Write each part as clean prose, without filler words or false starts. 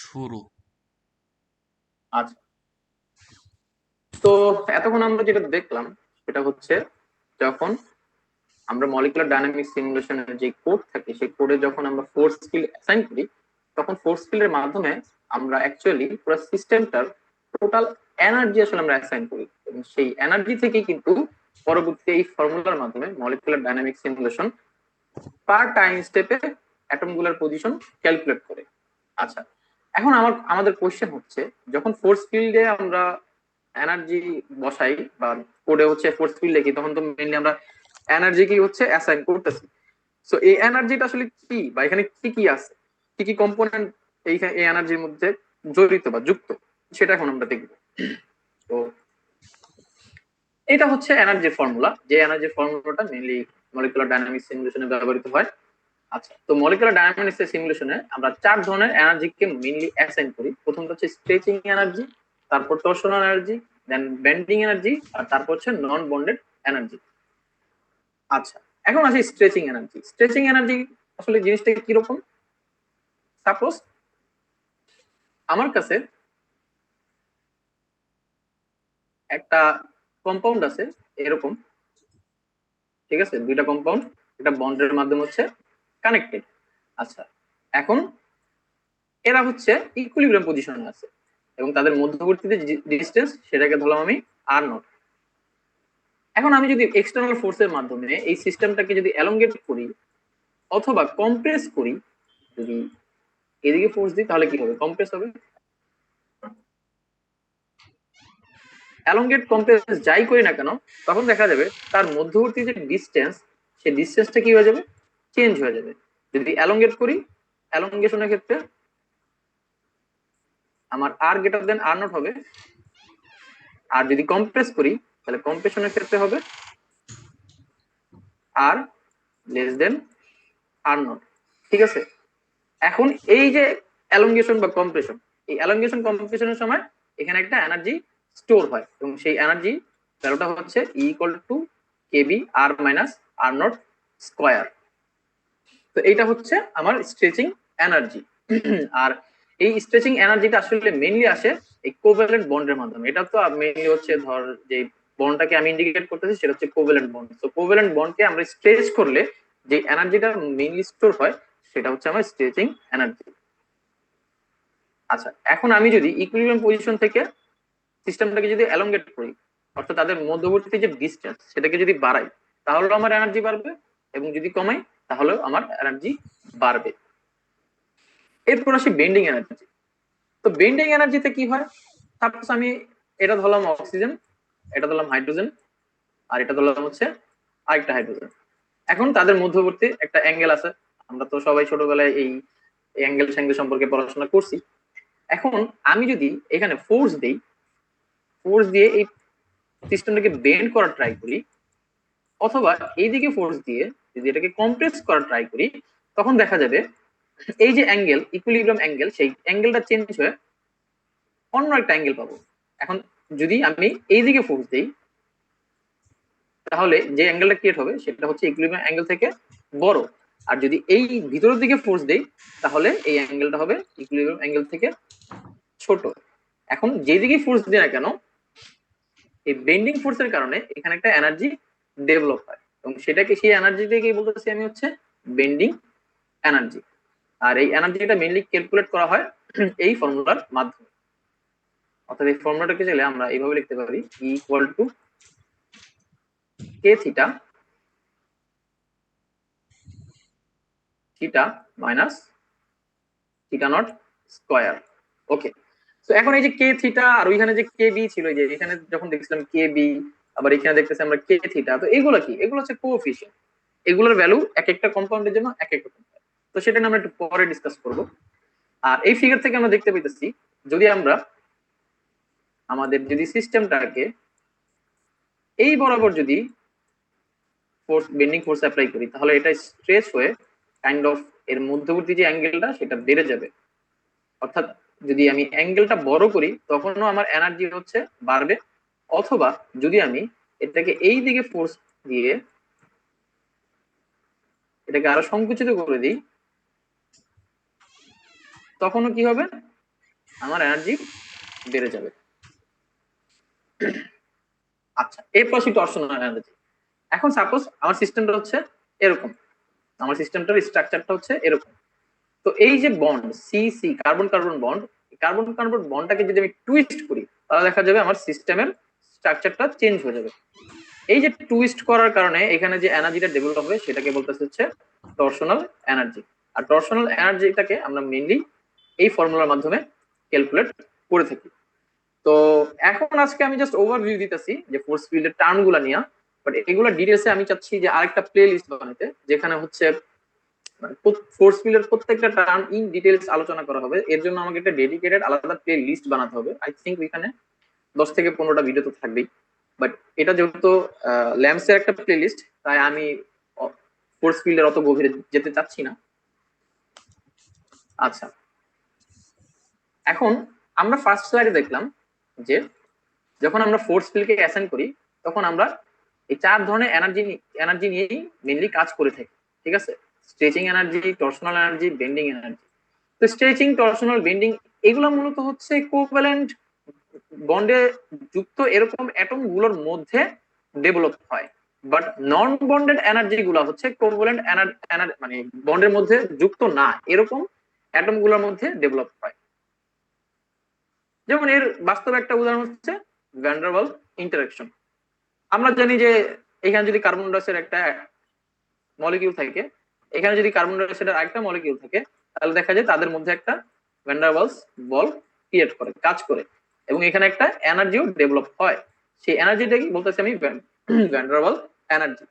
শুরু। আচ্ছা, তো এতক্ষণ আমরা যেটা দেখলাম সেটা হচ্ছে যখন আমরা মলিকুলার ডাইনামিক সিমুলেশনের যে কোড থাকে সেই কোডে যখন আমরা ফোর্স ফিল্ড অ্যাসাইন করি তখন ফোর্স ফিল্ডের মাধ্যমে আমরা অ্যাকচুয়ালি পুরো সিস্টেমটার টোটাল এনার্জি আসলে আমরা অ্যাসাইন করি এবং সেই এনার্জি থেকেই কিন্তু পরবর্তী এই ফর্মুলার মাধ্যমে মলিকুলার ডাইনামিক সিমুলেশন পার টাইম স্টেপে অ্যাটম গুলার পজিশন ক্যালকুলেট করে। আচ্ছা, এখন আমাদের কোশ্চেন হচ্ছে যখন ফোর্স ফিল্ডে আমরা এনার্জি বসাই বা কোডে হচ্ছে ফোর্স ফিল্ড লিখি তখন তো মেইনলি আমরা এনার্জি কি হচ্ছে অ্যাসাইন করতেছি। সো এই এনার্জিটা আসলে কি বা এখানে কি কি আছে, কি কি কম্পোনেন্ট এই এনার্জির মধ্যে জড়িত বা যুক্ত, সেটা এখন আমরা দেখব। তো এটা হচ্ছে এনার্জি ফর্মুলা, যে এনার্জি ফর্মুলাটা মেইনলি মলিকুলার ডাইনামিক্স সিমুলেশনে ব্যবহৃত হয়। আচ্ছা, তো মলিকুলার ডাইনামিক্স সিমুলেশনে আমরা চার ধরনের এনার্জিকে মেইনলি অ্যাসাইন করি। প্রথমটা হচ্ছে স্ট্রেচিং এনার্জি, তারপর টরশনাল এনার্জি, দেন বেন্ডিং এনার্জি, আর তারপর হচ্ছে নন বন্ডেড এনার্জি। আচ্ছা, এখন আসি স্ট্রেচিং এনার্জি। স্ট্রেচিং এনার্জি আসলে জিনিসটা কিরকম? সাপোজ আমার কাছে একটা কম্পাউন্ড আছে এরকম, ঠিক আছে, দুইটা কম্পাউন্ড একটা বন্ডের মাধ্যমে হচ্ছে কানেক্টেড। আচ্ছা, এখন এরা হচ্ছে ইকুইলিব্রিয়াম পজিশনে আছে এবং তাদের মধ্যবর্তী যে ডিস্টেন্স সেটাকে ধরলাম আমি আর নট। এখন আমি যদি এক্সটার্নাল ফোর্সের মাধ্যমে এই সিস্টেমটাকে যদি এলঙ্গেট করি অথবা কম্প্রেস করি, যদি এদিকে ফোর্স দিই তাহলে কি হবে? কম্প্রেস হবে। এলঙ্গেট কম্প্রেস যাই করি না কেন তখন দেখা যাবে তার মধ্যবর্তী যে ডিস্টেন্স সেই ডিস্টেন্সটা কি হয়ে যাবে? চেঞ্জ হয়ে যাবে। যদি এলঙ্গেট করি এলঙ্গেশনের ক্ষেত্রে আমার আর গ্রেটার দেন আর নট হবে, আর যদি কম্প্রেস করি তাহলে কম্প্রেশনের ক্ষেত্রে হবে আর লেস দেন আর নট। ঠিক আছে, এখন এই যে এলঙ্গেশন বা কম্প্রেশন, এই এলঙ্গেশন কম্প্রেশনের সময় এখানে একটা এনার্জি স্টোর হয় এবং সেই এনার্জি ভ্যালুটা হচ্ছে equal to KB R minus R not square. তো এইটা হচ্ছে আমার স্ট্রেচিং এনার্জি। আর এই স্ট্রেচিং এনার্জিটা আসলে মেইনলি আসে এই কোভ্যালেন্ট বন্ডের মাধ্যমে। এটা তো মেইনলি হচ্ছে ধর যে বন্ডটাকে আমি ইন্ডিকেট করতেছি সেটা হচ্ছে কোভ্যালেন্ট বন্ড। তো কোভ্যালেন্ট বন্ডকে আমরা স্ট্রেচ করলে যে এনার্জিটা মেইনলি স্টোর হয় সেটা হচ্ছে আমার স্ট্রেচিং এনার্জি। আচ্ছা, এখন আমি যদি ইকুইলিব্রিয়াম পজিশন থেকে সিস্টেমটাকে যদি এলঙ্গেট করি, অর্থাৎ তাদের মধ্যবর্তী যে ডিসটেন্স সেটাকে যদি বাড়াই তাহলে আমার এনার্জি বাড়বে এবং যদি কমাই তাহলেও আমার এনার্জি বাড়বে। এরপর আসি বেন্ডিং এনার্জি। তো বেন্ডিং এনার্জিতে কি হয়? সাপোজ আমি এটা ধরলাম অক্সিজেন, এটা ধরলাম হাইড্রোজেন, আর এটা ধরলাম হচ্ছে আরেকটা হাইড্রোজেন। এখন তাদের মধ্যবর্তী একটা অ্যাঙ্গেল আছে, আমরা তো সবাই ছোটবেলায় এই অ্যাঙ্গেল স্যাঙ্গেল সম্পর্কে পড়াশোনা করছি। এখন আমি যদি এখানে ফোর্স দিই, ফোর্স দিয়ে এই সিস্টেমটাকে বেন্ড করার ট্রাই করি, অথবা এইদিকে ফোর্স দিয়ে যদি এটাকে কম্প্রেস করার ট্রাই করি, তখন দেখা যাবে এই যে অ্যাঙ্গেল ইকুইলিব্রিয়াম অ্যাঙ্গেল সেই অ্যাঙ্গেলটা চেঞ্জ হয়ে অন্য একটা অ্যাঙ্গেল পাবো। এখন যদি আমি এইদিকে ফোর্স দিই তাহলে যে অ্যাঙ্গেলটা ক্রিয়েট হবে সেটা হচ্ছে ইকুইলিব্রিয়াম অ্যাঙ্গেল থেকে বড়, আর যদি এই ভিতরের দিকে ফোর্স দেই তাহলে এই অ্যাঙ্গেলটা হবে ইকুইলিব্রিয়াম অ্যাঙ্গেল থেকে ছোট। এখন যেদিকে ফোর্স দিই না কেন এই বেন্ডিং ফোর্সের কারণে এখানে একটা এনার্জি ডেভেলপ হয় এবং সেটাকে সেই এনার্জিটাকে বলতেছি আমি হচ্ছে বেন্ডিং এনার্জি। আর এই এনার্জিটা মেইনলি ক্যালকুলেট করা হয় এই ফর্মুলার মাধ্যমে। অর্থাৎ এই ফর্মুলাটাকে চাইলে আমরা এইভাবে লিখতে পারি equal to K theta theta minus theta naught square. Okay, তো এখন এই যে কে থিটা আর ওইখানে যে কে বি ছিল, যে এখানে যখন দেখছিলাম কে বি, আবার এখানে দেখতেছি আমরা কে থিটা, তো এগুলো কি? এগুলো হচ্ছে কোএফিসিয়েন্ট, এগুলোর ভ্যালু এক একটা কম্পাউন্ডের জন্য এক এক রকম। তো সেটা নিয়ে আমরা একটু পরে ডিসকাস করব। আর এই ফিগার থেকে আমরা দেখতে পেতেছি যদি আমরা আমাদের যদি সিস্টেমটাকে এই বরাবর যদি ফোর্স বেন্ডিং ফোর্স অ্যাপ্লাই করি তাহলে এটা স্ট্রেচ হয়ে কাইন্ড অফ এর মধ্যবর্তী যে অ্যাঙ্গেলটা সেটা বেড়ে যাবে। অর্থাৎ যদি আমি অ্যাঙ্গেলটা বড় করি তখনও আমার এনার্জি হচ্ছে বাড়বে, অথবা যদি আমি এটাকে এই দিকে ফোর্স দিয়ে এটাকে আরো সংকুচিত করে দিই তখনও কি হবে? আমার এনার্জি বেড়ে যাবে। আচ্ছা, এরপর আসি টর্শনাল এনার্জি। এখন সাপোজ আমার সিস্টেমটা হচ্ছে এরকম, আমার সিস্টেমটার স্ট্রাকচারটা হচ্ছে এরকম। তো এই যে bond C C, carbon carbon bond, carbon carbon বন্ডটাকে যদি আমি টুইস্ট করি তাহলে দেখা যাবে আমার সিস্টেমের স্ট্রাকচারটা চেঞ্জ হয়ে যাবে। এই যে টুইস্ট করার কারণে এখানে যে এনার্জিটা ডেভেলপ হবে সেটাকে বলতেছে হচ্ছে টর্শনাল এনার্জি। আর টর্শনাল এনার্জিটাকে আমরা মেইনলি এই ফর্মুলার মাধ্যমে ক্যালকুলেট করে থাকি। তো এখন আজকে আমি জাস্ট ওভারভিউ দিতেছি যে ফোর্স ফিল্ডের টার্ম গুলা নিয়ে, বাট এগুলো ডিটেলসে আমি চাচ্ছি যে আরেকটা প্লে লিস্ট বানাতে, যেখানে হচ্ছে ফোর্স ফিল্ডের প্রত্যেকটা টার্ম ইন ডিটেলস আলোচনা করা হবে। এর জন্য আমাকে একটা ডেডিকেটেড আলাদা প্লে লিস্ট বানাতে হবে। আই থিঙ্ক এখানে 10 থেকে 15টা ভিডিও তো থাকবেই, বাট এটা যেহেতু ল্যাম্পসের একটা প্লে লিস্ট, তাই আমি ফোর্স ফিল্ডের অত গভীরে যেতে চাচ্ছি না। আচ্ছা, এখন আমরা ফার্স্ট স্লাইডে দেখলাম যে যখন আমরা ফোর্স ফিল্ডকে অ্যাসাইন করি তখন আমরা এই 4 ধরনের এনার্জি নিয়েই মেনলি কাজ করে থাকি। ঠিক আছে, stretching energy, টর্শনাল energy, bending energy. তো স্ট্রেচিং, টর্শনাল, বেন্ডিং এগুলো মূলত হচ্ছে কোভ্যালেন্ট বন্ডে যুক্ত এরকম অ্যাটম গুলোর মধ্যে ডেভেলপ হয়। বাট নন বন্ডেড এনার্জি গুলো হচ্ছে কোভ্যালেন্ট মানে বন্ডের মধ্যে যুক্ত না এরকম অ্যাটম গুলোর মধ্যে ডেভেলপ হয়। যেমন এর বাস্তব একটা উদাহরণ হচ্ছে ভ্যান ডার ওয়ালস ইন্টারঅ্যাকশন। আমরা জানি যে এখানে যদি কার্বন ডাইঅক্সাইড একটা মলিকিউল থাকে, এখানে যদি কার্বন ডাইঅক্সাইডের আরেকটা মলিকিউল থাকে, তাহলে দেখা যায় তাদের মধ্যে একটা ভ্যান ডার ওয়ালস বল ক্রিয়েট করে, কাজ করে, এবং এখানে একটা এনার্জিও ডেভেলপ হয়। সেই এনার্জিটা কি বলতেছি আমি, ভ্যান ডার ওয়ালস এনার্জি।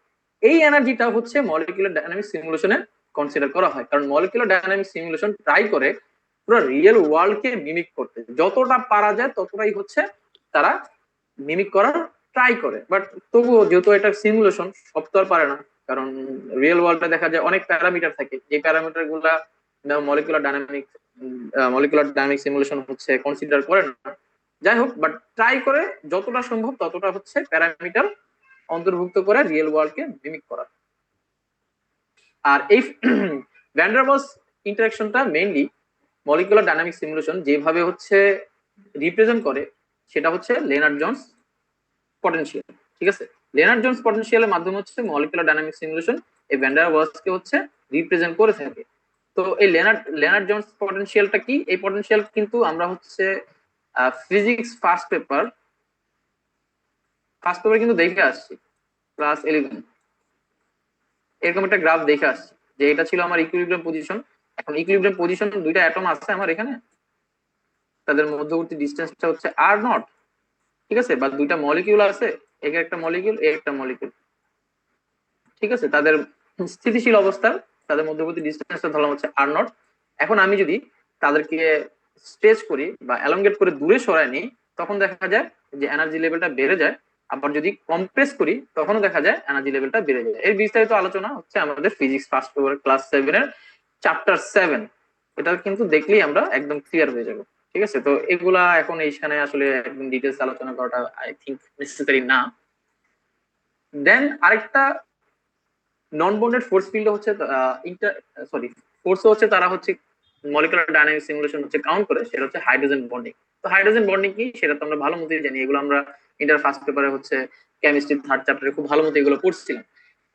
এই এনার্জিটা হচ্ছে মলিকুলার ডাইনামিক সিমুলেশনে কনসিডার করা হয়, কারণ মলিকুলার ডাইনামিক সিমুলেশন ট্রাই করে পুরো রিয়েল ওয়ার্ল্ডকে মিমিক করতে, যতটা পারা যায় ততটাই হচ্ছে তারা মিমিক করার ট্রাই করে। বাট তবুও যেহেতু এটা সিমুলেশন, সব তো আর পারে না, কারণ রিয়েল ওয়ার্ল্ডে দেখা যায় অনেক প্যারামিটার থাকে, যে প্যারামিটার গুলা মলিকুলার ডাইনামিক সিমুলেশন হচ্ছে কনসিডার করে না। যাই হোক, বাট ট্রাই করে যতটা সম্ভব ততটা হচ্ছে প্যারামিটার অন্তর্ভুক্ত করে রিয়েল ওয়ার্ল্ডকে মিমিক করা। আর এই ভ্যান ডার ওয়ালস ইন্টারঅ্যাকশনটা মেইনলি মলিকুলার ডাইনামিক সিমুলেশন যেভাবে হচ্ছে রিপ্রেজেন্ট করে সেটা হচ্ছে লেনার্ড জোন্স পটেনশিয়াল। ঠিক আছে, লেনার্ড জোন্স পটেনশিয়ালের মাধ্যমে হচ্ছে মলিকুলার ডাইনামিক সিমুলেশন এই ভ্যান ডার ওয়ালসকে হচ্ছে রিপ্রেজেন্ট করে থাকে। তো এই লেনার্ড জোন্স পটেনশিয়ালটা কি, এই পটেনশিয়াল কিন্তু আমরা হচ্ছে ফিজিক্স ফার্স্ট পেপার কিন্তু দেখে আসছি, ক্লাস 11 এরকম একটা গ্রাফ দেখে আসছি যে এটা ছিল আমার ইকুইলিব্রিয়াম পজিশন। এখন ইকুইলিব্রিয়াম পজিশন দুইটা অ্যাটম আছে আমার এখানে, তাদের মধ্যবর্তী ডিসটেন্সটা হচ্ছে আর নট। ঠিক আছে, বা দুইটা মলিকিউল আছে, একে একটা মলিকিউল, এ একটা মলিকিউল। ঠিক আছে, তাদের স্থিতিশীল অবস্থার তাদের মধ্যবর্তী ডিসটেন্সটা ধরলাম হচ্ছে আর নট। এখন আমি যদি তাদেরকে স্ট্রেচ করি বা এলংগেট করে দূরে সরাই নিই, তখন দেখা যায় যে এনার্জি লেভেলটা বেড়ে যায়। আবার যদি কম্প্রেস করি তখনও দেখা যায় এনার্জি লেভেলটা বেড়ে যায়। এর বিস্তারিত আলোচনা হচ্ছে আমাদের ফিজিক্স ফার্স্ট পেপার ক্লাস 7 এর চ্যাপ্টার 7। এটা কিন্তু দেখলেই আমরা একদম ক্লিয়ার হয়ে যাব। ঠিক আছে, তো এগুলা এখন এইখানে আসলে একদম ডিটেলস আলোচনা করাটা আই থিঙ্ক নেসেসারি না। দেন আরেকটা নন বন্ডেড ফোর্স ফিল্ড হচ্ছে ফোর্স হচ্ছে তারা হচ্ছে মলিকুলার ডাইনামিক সিমুলেশন হচ্ছে কাউন্ট করে, সেটা হচ্ছে হাইড্রোজেন বন্ডিং। তো হাইড্রোজেন বন্ডিং কি সেটা তো আমরা ভালো মতোই জানি, এগুলো আমরা ইন্টার ফার্স্ট পেপারে হচ্ছে কেমিস্ট্রি 3rd চ্যাপ্টারে খুব ভালো মতো এগুলো পড়ছিলাম।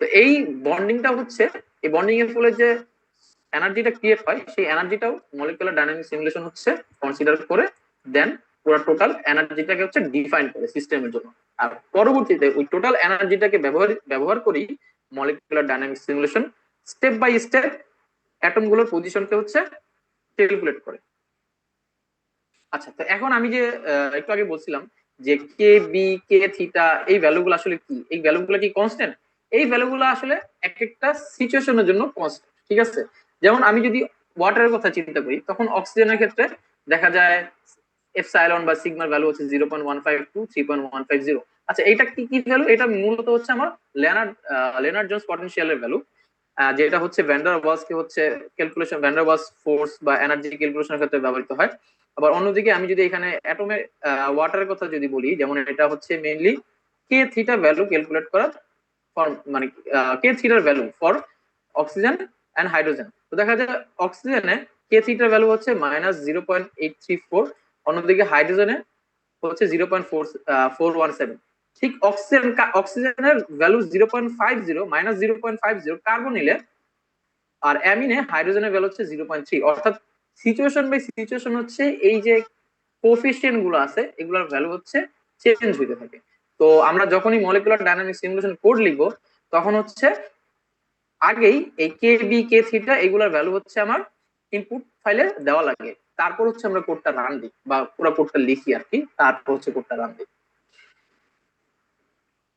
তো এই বন্ডিংটা হচ্ছে, এই বন্ডিং এর ফলে যে এনার্জিটা ক্রিয়েট হয় সেই এনার্জিটাও মলিকুলার ডাইনামিক সিমুলেশন হচ্ছে কনসিডার করে, দেন পুরো টোটাল এনার্জিটাকে হচ্ছে ডিফাইন করে সিস্টেমের জন্য। আর পরবর্তীতে ওই টোটাল এনার্জিটাকে ব্যবহার করি molecular dynamic simulation step by step atom গুলোর পজিশনকে হচ্ছে ক্যালকুলেট করে। আচ্ছা, তো এখন আমি যে একটু আগে বলছিলাম যে কে বি কে থিটা এই ভ্যালুগুলো আসলে কি, এই ভ্যালুগুলো কি কনস্ট্যান্ট? এই ভ্যালুগুলো আসলে এক একটা সিচুয়েশনের জন্য কনস্ট্যান্ট। ঠিক আছে, যেমন আমি যদি ওয়াটারের কথা চিন্তা করি তখন অক্সিজেনের ক্ষেত্রে দেখা যায় এপসাইলন বা সিগমার ভ্যালু হচ্ছে 0.152 3.150। আচ্ছা, এটা কি কি ভ্যালু? এটা মূলত হচ্ছে আমার লেনার্ড জোন্স পটেনশিয়ালের ভ্যালু, যেটা হচ্ছে ভ্যান ডার ওয়ালস কে হচ্ছে calculation, van der Waals force বা এনার্জি ক্যালকুলেশনের ক্ষেত্রে ব্যবহৃত হয়। আবার অন্যদিকে আমি যদি এখানে অ্যাটমের ওয়াটারের কথা যদি বলি, যেমন এটা হচ্ছে mainly K theta value calculate করার মানে কে থিটার value for oxygen and hydrogen. তো দেখা যায় অক্সিজেনে কে থিটার ভ্যালু হচ্ছে -0.834, অন্যদিকে হাইড্রোজেনে হচ্ছে 0.417। ঠিক অক্সিজেনের ভ্যালু 0.50 মাইনাস 0.50 কার্বন নিলে, আর অ্যামিনে হাইড্রোজেনের ভ্যালু হচ্ছে 0.3। অর্থাৎ সিচুয়েশন বাই সিচুয়েশন হচ্ছে এই যে কোফিশিয়েন্ট গুলো আছে এগুলোর ভ্যালু হচ্ছে চেঞ্জ হইতে থাকে। তো আমরা যখনই মলিকুলার ডাইনামিক সিমুলেশন কোড লিখবো তখন হচ্ছে আগেই এই কে বি কে থিটা এগুলোর ভ্যালু হচ্ছে আমার ইনপুট ফাইলে দেওয়া লাগে, তারপর হচ্ছে আমরা কোডটা রান দিই বা পুরো কোডটা লিখি আর কি, তারপর হচ্ছে কোডটা রান দিই।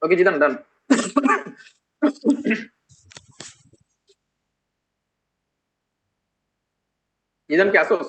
ওকে জিদান, ডান। জিদান কি আসোস?